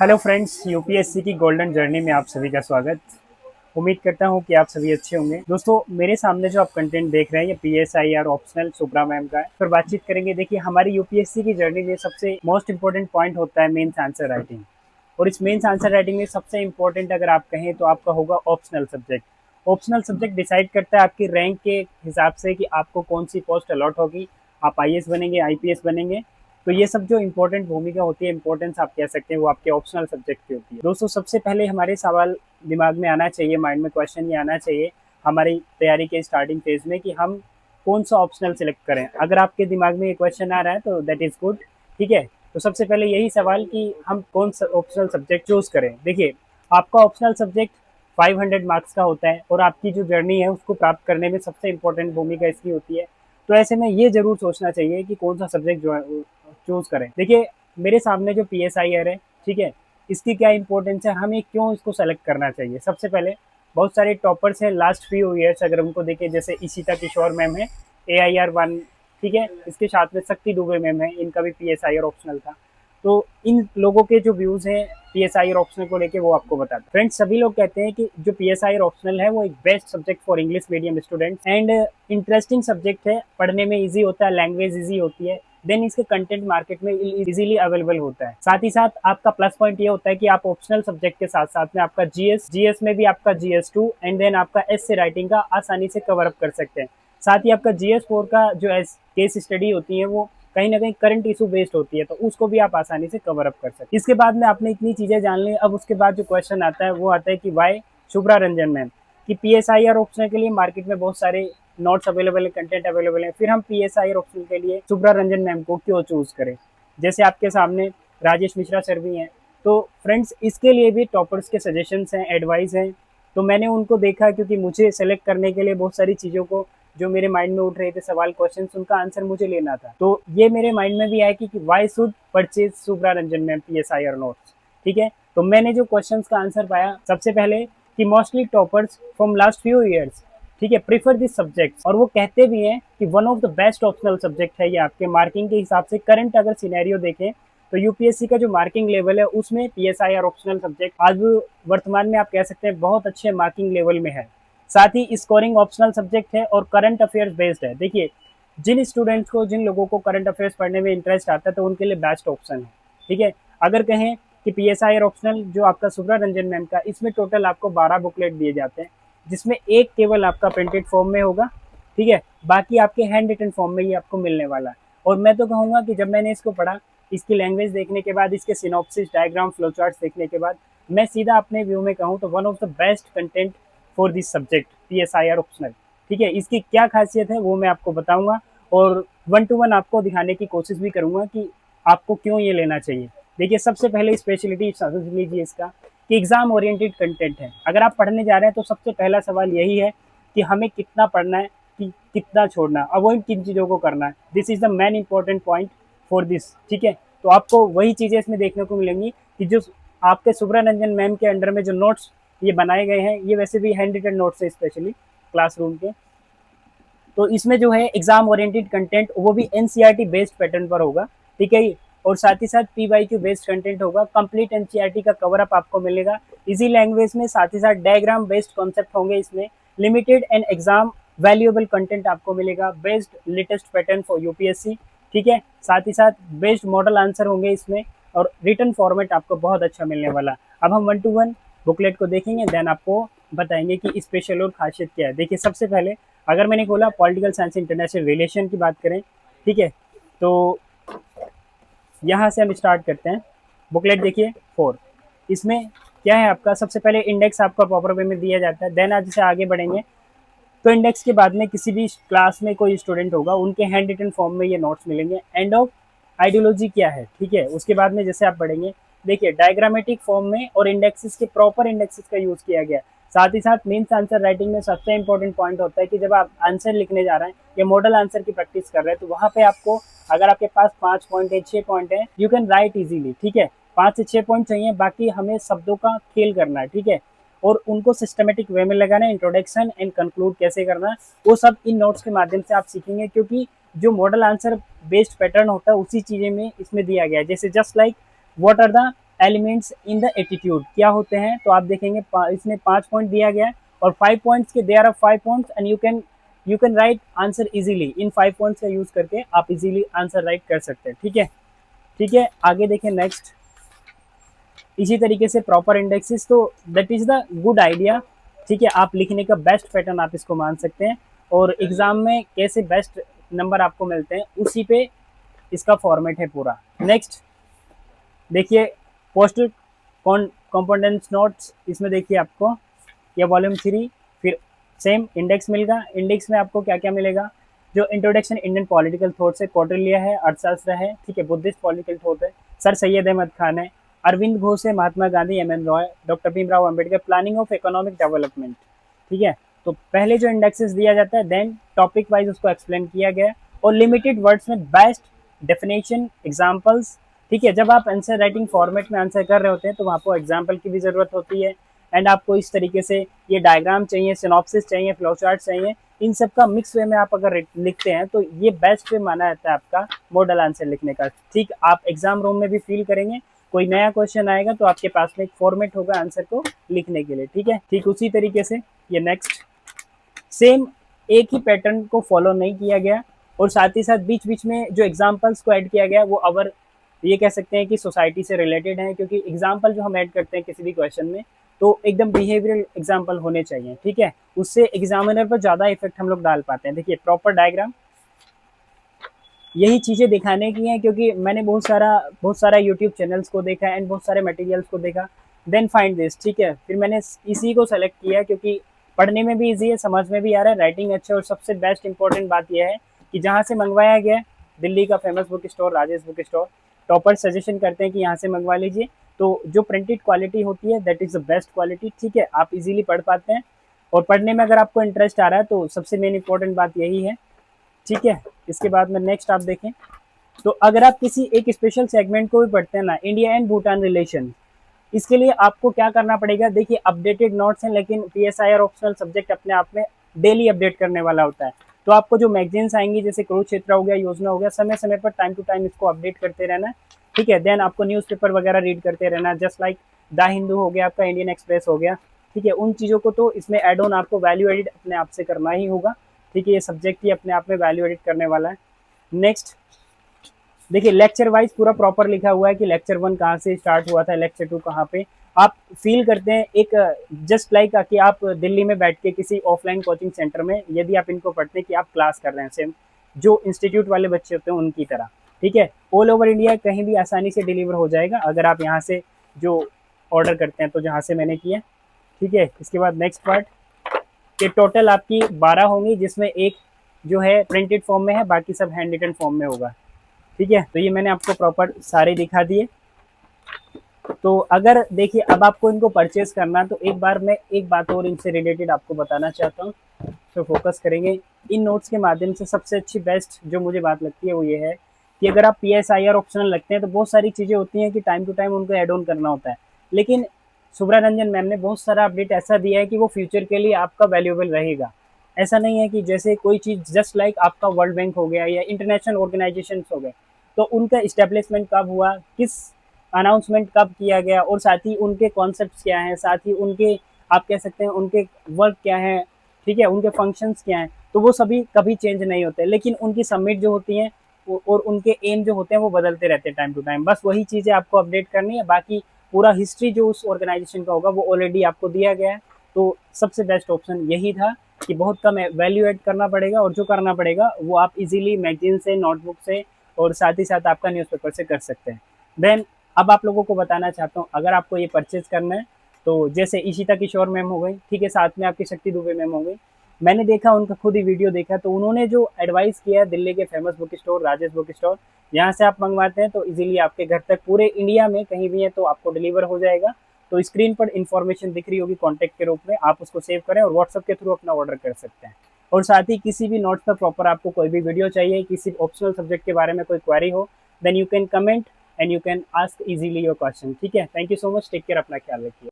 Hello friends, UPSC की golden journey में आप सभी का स्वागत। उम्मीद करता हूँ कि आप सभी अच्छे होंगे। दोस्तों, मेरे सामने जो आप कंटेंट देख रहे हैं ये पीएसआईआर ऑप्शनल सुब्रा मैम का है। फिर बातचीत करेंगे। देखिए, हमारी यूपीएससी की जर्नी में सबसे मोस्ट इंपॉर्टेंट पॉइंट होता है मेंस आंसर राइटिंग। और इस मेंस आंसर राइटिंग में सबसे इंपॉर्टेंट अगर आप कहें तो आपका होगा optional subject. Optional subject decide करता है आपकी रैंक के हिसाब से कि आपको कौन सी पोस्ट अलॉट होगी। आप आईएएस बनेंगे, आईपीएस बनेंगे। तो ये सब जो इंपॉर्टेंट भूमिका होती है, इंपॉर्टेंस आप कह सकते हैं, वो आपके ऑप्शनल सब्जेक्ट की होती है। दोस्तों, सबसे पहले हमारे सवाल दिमाग में आना चाहिए, माइंड में क्वेश्चन ये आना चाहिए हमारी तैयारी के स्टार्टिंग फेज में कि हम कौन सा ऑप्शनल सिलेक्ट करें। अगर आपके दिमाग में ये क्वेश्चन आ रहा है तो दैट इज गुड। ठीक है, तो सबसे पहले यही सवाल कि हम कौन सा ऑप्शनल सब्जेक्ट चूज करें। देखिए, आपका ऑप्शनल सब्जेक्ट 500 मार्क्स का होता है और आपकी जो जर्नी है उसको प्राप्त करने में सबसे इंपॉर्टेंट भूमिका इसकी होती है। तो ऐसे में ये जरूर सोचना चाहिए कि कौन सा सब्जेक्ट जो है चूज करें। देखिए, मेरे सामने जो पीएसआईआर है, ठीक है, इसकी क्या इंपॉर्टेंस है, हमें क्यों इसको सेलेक्ट करना चाहिए। सबसे पहले बहुत सारे टॉपर्स हैं लास्ट फ्यू ईयर्स, अगर उनको देखें, जैसे इशिता किशोर मैम है, AIR 1। ठीक है, इसके साथ में शक्ति दुबे मैम है, इनका भी पीएसआईआर ऑप्शनल था। तो इन लोगों के जो व्यूज हैं पीएसआईआर ऑप्शनल को लेके वो आपको बताते हैं। फ्रेंड्स, सभी लोग कहते हैं कि जो पीएसआईआर ऑप्शनल है वो एक best subject for English medium students and interesting subject है, पढ़ने में इजी होता है, लैंग्वेज इजी होती है, देन इसके कंटेंट मार्केट में इजीली अवेलेबल होता है। साथ ही साथ आपका प्लस पॉइंट ये होता है कि आप ऑप्शनल सब्जेक्ट के साथ साथ में आपका जीएस में भी आपका GS2 एंड देन आपका एस से राइटिंग का आसानी से कवर अप कर सकते हैं। साथ ही आपका GS4 का जो केस स्टडी होती है वो कहीं ना कहीं करंट इशू बेस्ड होती है, तो उसको भी आप आसानी से कवर अप कर सकते हैं। इसके बाद में आपने इतनी चीजें जान ली, अब उसके बाद जो क्वेश्चन आता है वो आता है कि वाई शुभ्रा रंजन मैम कि पीएसआईआर ऑप्शनल के लिए मार्केट में बहुत सारे नोट्स अवेलेबल है, कंटेंट अवेलेबल है, फिर हम पीएसआईआर ऑप्शनल के लिए शुभ्रा रंजन मैम को क्यों चूज करें। जैसे आपके सामने राजेश मिश्रा सर भी हैं। तो फ्रेंड्स, इसके लिए भी टॉपर्स के सजेशंस हैं, एडवाइस हैं। तो मैंने उनको देखा, क्योंकि मुझे सेलेक्ट करने के लिए बहुत सारी चीज़ों को जो मेरे माइंड में उठ रहे थे सवाल, क्वेश्चन, उनका आंसर मुझे लेना था। तो ये मेरे माइंड में भी आया कि why should purchase Shubhra Ranjan ma'am PSIR notes. ठीक है, तो मैंने जो क्वेश्चंस का आंसर पाया, सबसे पहले कि mostly toppers from last few years, ठीक है, प्रीफर दिस सब्जेक्ट, और वो कहते भी हैं कि one of the best optional subject है ये आपके मार्किंग के हिसाब से। करंट अगर सिनेरियो देखें तो यूपीएससी का जो मार्किंग लेवल है उसमें पीएसआईआर ऑप्शनल सब्जेक्ट आज वर्तमान में आप कह सकते हैं बहुत अच्छे मार्किंग लेवल में है। साथ ही स्कोरिंग ऑप्शनल सब्जेक्ट है और करंट अफेयर्स बेस्ड है। देखिए, जिन स्टूडेंट्स को, जिन लोगों को करंट अफेयर्स पढ़ने में इंटरेस्ट आता है तो उनके लिए बेस्ट ऑप्शन है। ठीक है, अगर कहें कि पीएसआईआर ऑप्शनल जो आपका शुभ्रा रंजन मैम का, इसमें टोटल आपको 12 बुकलेट दिए जाते हैं, जिसमें एक केवल आपका प्रिंटेड फॉर्म में होगा। ठीक है, बाकी आपके हैंड रिटन फॉर्म में ही आपको मिलने वाला है। और मैं तो कहूँगा कि जब मैंने इसको पढ़ा, इसकी लैंग्वेज देखने के बाद, इसके सिनॉप्सिस, डायग्राम, फ्लो चार्ट्स देखने के बाद, मैं सीधा अपने व्यू में कहूँ तो one of the best content for this subject PSIR optional. ठीक है, इसकी क्या खासियत है वो मैं आपको बताऊंगा और 1 to 1 आपको दिखाने की कोशिश भी करूंगा कि आपको क्यों ये लेना चाहिए। देखिए, सबसे पहले स्पेशलिटी समझ लीजिए इसका कि एग्जाम ओरिएंटेड कंटेंट है। अगर आप पढ़ने जा रहे हैं तो सबसे पहला सवाल यही है कि हमें कितना पढ़ना है, कि कितना छोड़ना है, अवॉइड किन चीज़ों को करना है। This is the main important point for this. ठीक है, तो आपको वही चीज़ें इसमें देखने को मिलेंगी कि जो आपके शुभ्रा रंजन मैम के अंडर में जो नोट्स ये बनाए गए हैं, ये वैसे भी हैंड रिटन नोट्स है स्पेशली क्लासरूम के। तो इसमें जो है एग्जाम ओरिएंटेड कंटेंट वो भी एनसीईआरटी बेस्ड पैटर्न पर होगा। ठीक है, और साथ ही साथ पीवाईक्यू बेस्ड कंटेंट होगा। कंप्लीट एनसीईआरटी का कवर अप आपको मिलेगा इजी लैंग्वेज में। साथ ही साथ डायग्राम बेस्ड कॉन्सेप्ट होंगे इसमें। Limited and exam valuable content आपको मिलेगा based latest pattern for UPSC. ठीक है, साथ ही साथ बेस्ड मॉडल आंसर होंगे इसमें और रिटर्न फॉर्मेट आपको बहुत अच्छा मिलने वाला। अब हम 1 to 1 बुकलेट को देखेंगे, देन आपको बताएंगे कि स्पेशल और खासियत क्या है। देखिए, सबसे पहले अगर मैंने बोला पॉलिटिकल साइंस इंटरनेशनल रिलेशन की बात करें, ठीक है, तो यहाँ से हम स्टार्ट करते हैं। बुकलेट देखिए 4, इसमें क्या है आपका, सबसे पहले इंडेक्स आपका प्रॉपर वे में दिया जाता है। देन आज से आगे बढ़ेंगे तो इंडेक्स के बाद में किसी भी क्लास में कोई स्टूडेंट होगा उनके हैंड रिटन फॉर्म में ये नोट्स मिलेंगे। एंड ऑफ आइडियोलॉजी क्या है, ठीक है, उसके बाद में जैसे आप पढ़ेंगे, देखिए डायग्रामेटिक फॉर्म में और इंडेक्सेस के प्रॉपर इंडेक्सेस का यूज किया गया। साथ ही साथ मेंस आंसर राइटिंग में सबसे इंपॉर्टेंट पॉइंट होता है कि जब आप आंसर लिखने जा रहे हैं या मॉडल आंसर की प्रैक्टिस कर रहे हैं तो वहां पे आपको, अगर आपके पास 5 पॉइंट है, 6 पॉइंट है, यू कैन राइट इजीली। ठीक है, 5 से 6 पॉइंट चाहिए, बाकी हमें शब्दों का खेल करना है। ठीक है, और उनको सिस्टमेटिक वे में लगाना है। इंट्रोडक्शन एंड कंक्लूड कैसे करना है वो सब इन नोट्स के माध्यम से आप सीखेंगे, क्योंकि जो मॉडल आंसर बेस्ड पैटर्न होता है उसी चीजें में इसमें दिया गया है। जैसे just like what are the elements in the attitude क्या होते हैं, तो आप देखेंगे इसमें 5 पॉइंट दिया गया है और 5 पॉइंट्स के there are 5 points and you can write answer easily. इन 5 पॉइंट्स का यूज करके आप इजीली आंसर राइट कर सकते हैं। ठीक है, ठीक है, आगे देखें नेक्स्ट। इसी तरीके से प्रॉपर इंडेक्सेस, तो that is the good idea. ठीक है, आप लिखने का बेस्ट पैटर्न आप इसको मान सकते हैं, और एग्जाम में कैसे बेस्ट नंबर आपको मिलते हैं उसी पे इसका फॉर्मेट है पूरा। नेक्स्ट देखिए पोस्टल कॉम्पोनेंट्स नोट्स, इसमें देखिए आपको ये वॉल्यूम 3, फिर सेम इंडेक्स मिलेगा। इंडेक्स में आपको क्या क्या मिलेगा, जो इंट्रोडक्शन इंडियन पॉलिटिकल थॉट से कौटिल्य है, अर्थशास्त्र है, ठीक है, बुद्धिस्ट पॉलिटिकल थॉट है, सर सैयद अहमद खान है, अरविंद घोष है, Mahatma Gandhi, M N. Roy, doctor Bhimrao Ambedkar, planning of economic development. ठीक है, तो पहले जो इंडेक्सेस दिया जाता है देन टॉपिक वाइज उसको एक्सप्लेन किया गया, और लिमिटेड वर्ड्स में बेस्ट डेफिनेशन एग्जाम्पल्स। ठीक है, जब आप आंसर राइटिंग फॉर्मेट में आंसर कर रहे होते हैं तो आपको एग्जाम्पल की भी ज़रूरत होती है, एंड आपको इस तरीके से ये डायग्राम चाहिए, सिनॉप्सिस चाहिए, फ्लो चार्ट चाहिए, इन सब का मिक्स वे में आप अगर लिखते हैं तो ये बेस्ट वे माना जाता है आपका मॉडल आंसर लिखने का। ठीक, आप एग्जाम रूम में भी फील करेंगे, कोई नया क्वेश्चन आएगा तो आपके पास में एक फॉर्मेट होगा आंसर को लिखने के लिए। ठीक है, ठीक उसी तरीके से ये नेक्स्ट सेम एक ही पैटर्न को फॉलो नहीं किया गया, और साथ ही साथ बीच बीच में जो एग्जाम्पल्स को ऐड किया गया वो अवर ये कह सकते हैं कि सोसाइटी से रिलेटेड है, क्योंकि एग्जाम्पल जो हम ऐड करते हैं किसी भी क्वेश्चन में तो एकदम बिहेवियरल एग्जाम्पल होने चाहिए। ठीक है, उससे एग्जामिनर पर ज़्यादा इफेक्ट हम लोग डाल पाते हैं। देखिए प्रॉपर डायग्राम, यही चीज़ें दिखाने की हैं, क्योंकि मैंने बहुत सारा यूट्यूब चैनल्स को देखा एंड बहुत सारे मटेरियल्स को देखा, देन फाइंड दिस। ठीक है, फिर मैंने इसी को सेलेक्ट किया क्योंकि पढ़ने में भी ईजी है, समझ में भी आ रहा है, राइटिंग अच्छा, और सबसे बेस्ट इंपॉर्टेंट बात यह है कि जहाँ से मंगवाया गया है दिल्ली का famous book store Rajesh book store, topper suggestion करते हैं कि यहाँ से मंगवा लीजिए, तो जो प्रिंटेड क्वालिटी होती है that is the best quality. ठीक है, आप इजीली पढ़ पाते हैं, और पढ़ने में अगर आपको इंटरेस्ट आ रहा है तो सबसे मेन इंपॉर्टेंट बात यही है। ठीक है, इसके बाद में नेक्स्ट आप देखें, तो अगर आप किसी एक स्पेशल सेगमेंट को भी पढ़ते हैं ना, इंडिया एंड भूटान रिलेशन, इसके लिए आपको क्या करना पड़ेगा, देखिए अपडेटेड नोट्स हैं, लेकिन PSI और ऑप्शनल सब्जेक्ट अपने आप में डेली अपडेट करने वाला होता है, तो आपको जो मैगजीन्स आएंगी जैसे कुरुक्षेत्र हो गया, योजना हो गया, समय समय पर टाइम टू टाइम इसको अपडेट करते रहना है। ठीक है, देन आपको न्यूज़पेपर वगैरह रीड करते रहना, जस्ट लाइक द हिंदू हो गया, आपका इंडियन एक्सप्रेस हो गया। ठीक है, उन चीज़ों को तो इसमें एड ऑन आपको वैल्यू एडिट अपने आप से करना ही होगा। ठीक है, ये सब्जेक्ट ही अपने आप में वैल्यू एडिट करने वाला है। नेक्स्ट देखिए लेक्चर वाइज पूरा प्रॉपर लिखा हुआ है कि लेक्चर 1 कहाँ से स्टार्ट हुआ था, लेक्चर 2 कहाँ पे। आप फील करते हैं एक जस्ट लाइक कि आप दिल्ली में बैठ के किसी ऑफलाइन कोचिंग सेंटर में यदि आप इनको पढ़ते हैं कि आप क्लास कर रहे हैं, सेम जो इंस्टीट्यूट वाले बच्चे होते हैं उनकी तरह। ठीक है, ऑल ओवर इंडिया कहीं भी आसानी से डिलीवर हो जाएगा अगर आप यहाँ से जो ऑर्डर करते हैं, तो जहाँ से मैंने किया। ठीक है, इसके बाद नेक्स्ट पार्ट, ये टोटल आपकी 12 होंगी, जिसमें एक जो है प्रिंटेड फॉर्म में है, बाकी सब हैंड रिटन फॉर्म में होगा। ठीक है, तो ये मैंने आपको प्रॉपर सारे दिखा दिए। तो अगर देखिए अब आपको इनको परचेज करना, तो एक बार मैं एक बात और इनसे रिलेटेड आपको बताना चाहता हूँ, तो फोकस करेंगे इन नोट्स के माध्यम से। सबसे अच्छी बेस्ट जो मुझे बात लगती है वो ये है कि अगर आप PSI और ऑप्शनल लगते हैं तो बहुत सारी चीज़ें होती हैं कि टाइम टू टाइम उनको एड ऑन करना होता है, लेकिन शुभ्रा रंजन मैम ने बहुत सारा अपडेट ऐसा दिया है कि वो फ्यूचर के लिए आपका वैल्यूएबल रहेगा। ऐसा नहीं है कि जैसे कोई चीज़ जस्ट लाइक आपका वर्ल्ड बैंक हो गया या इंटरनेशनल ऑर्गेनाइजेशन हो गए, तो उनका इस्टेब्लिशमेंट कब हुआ, किस अनाउंसमेंट कब किया गया, और साथ ही उनके कॉन्सेप्ट्स क्या हैं, साथ ही उनके आप कह सकते हैं उनके वर्क क्या है, ठीक है, उनके फंक्शंस क्या हैं, तो वो सभी कभी चेंज नहीं होते, लेकिन उनकी सबमिट जो होती हैं और उनके एम जो होते हैं वो बदलते रहते हैं टाइम टू टाइम। बस वही चीज़ें आपको अपडेट करनी है, बाकी पूरा हिस्ट्री जो उस ऑर्गेनाइजेशन का होगा वो ऑलरेडी आपको दिया गया है। तो सबसे बेस्ट ऑप्शन यही था कि बहुत कम वैल्यू ऐड करना पड़ेगा, और जो करना पड़ेगा वो आप इजीली मैगजीन से, नोटबुक से, और साथ ही साथ आपका न्यूज़पेपर से कर सकते हैं। देन अब आप लोगों को बताना चाहता हूँ, अगर आपको ये परचेज करना है तो जैसे इशिता किशोर मैम हो गई, ठीक है, साथ में आपकी शक्ति दुबे मैम हो गई, मैंने देखा उनका खुद ही वीडियो देखा, तो उन्होंने जो एडवाइस किया दिल्ली के famous book store Rajesh book store, यहाँ से आप मंगवाते हैं तो इजीली आपके घर तक पूरे इंडिया में कहीं भी है तो आपको डिलीवर हो जाएगा। तो स्क्रीन पर इन्फॉर्मेशन दिख रही होगी कॉन्टैक्ट के रूप में, आप उसको सेव करें और व्हाट्सएप के थ्रू अपना ऑर्डर कर सकते हैं। और साथ ही किसी भी नोट्स पर प्रॉपर आपको कोई भी वीडियो चाहिए, किसी ऑप्शनल सब्जेक्ट के बारे में कोई क्वेरी हो, then you can comment and you can ask easily your question. ठीक है, thank you so much, take care, अपना ख्याल रखिए।